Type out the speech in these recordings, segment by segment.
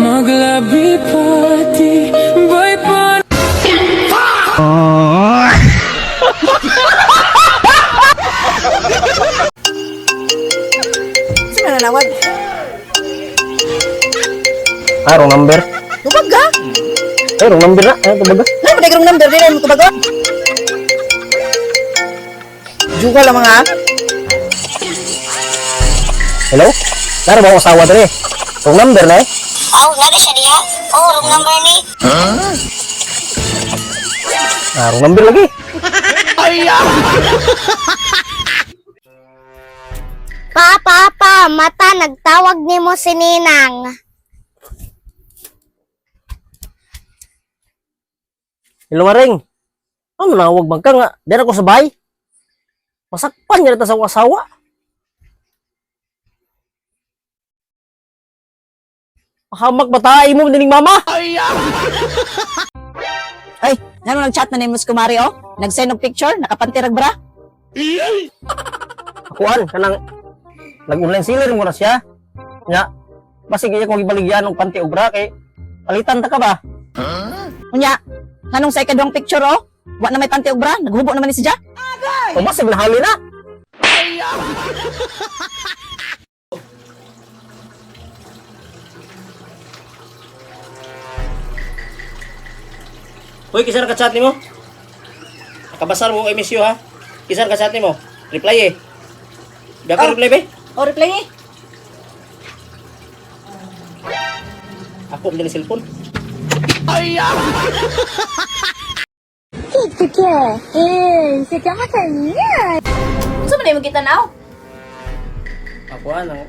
Maglabi pati Boy pa Sino nanawag? Wrong number. Tubag ka? Wrong number na. Tumaga. Ano ba nagkarong number din mo tubag ka? Juga lang mga. Hello? Nara ba akong asawa dali? Wrong number na eh. Oh, nari siya diha? Oh, room number ni. Wrong number lagi. Pa, mata nagtawag nimo si Ninang. Hello Maring. Ano na, huwag bang ka nga. Diyan ako sabay. Masakpan niya na sa asawa. Hamak batay mo, dining mama. Ay, ano nag-chat na ni Mus Kumari oh? Nag-send og picture, nakapantirag bra? Akuan, kanang nag-online seller mo na siya. Nya, basig iya kong ibaligyan ng panty og bra kay palitan ta ka ba? Unya, nganong sa ikadong picture oh? Wa na may panty og bra, naghubo naman ni siya. O basig nahali na. Hoy, kisar ka chat nimo? Nakabasar mo I miss you ha. Kisar ka chat nimo? Reply eh. Daka reply be? Oh, reply eh. Ako ang dali cellphone. Unsa man imong kita now? Ako nang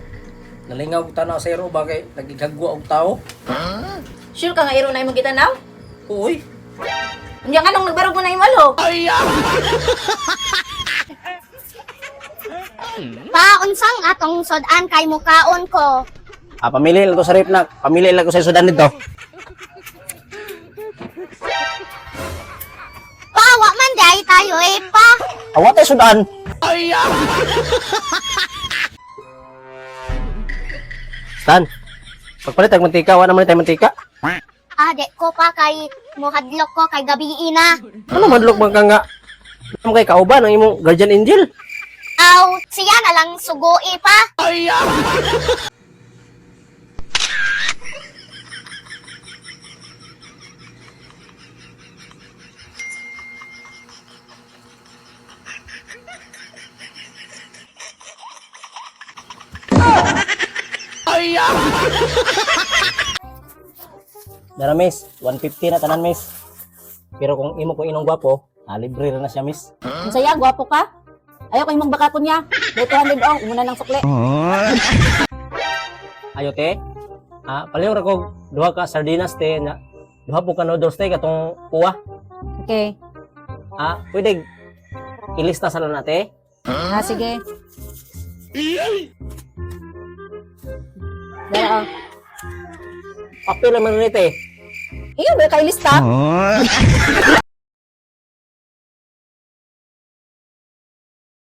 nalingaw ko tanaw sa iro bagay nagigagwa og tao. Sure ka nga iro na imong kita now? Uy, Unya nganong nagbarog mo na imalo? Pa, unsang atong sudan kay mukaon ko. pamili lang to sa rip na. Pamili lang ko sa sudan dito. Pa, wa man day tayo eh, pa. Awat ay sudan. Stan, pagpalit ang mantika, wala naman tayo mantika. Ade ko pa kay muhadlok ko kay gabi ina. Ano madlok man ka nga? Ano kay kauban ang imong guardian angel? Aw, siya na lang sugoi pa. Dara miss, 150 na tanan miss. Pero kung imo ko inong gwapo, libre na siya miss. Unsaya gwapo ka? Ayaw ko imong bakakon niya. May 200 oh, umuna ng sukle. Ayo te. Paliw ra ko duha ka sardinas te na. Duha po ka noodles te katong kuha. Okay. Pwede ilista sa na te. Sige. Dara oh. Papel naman ni te. Iyo ba kay lista?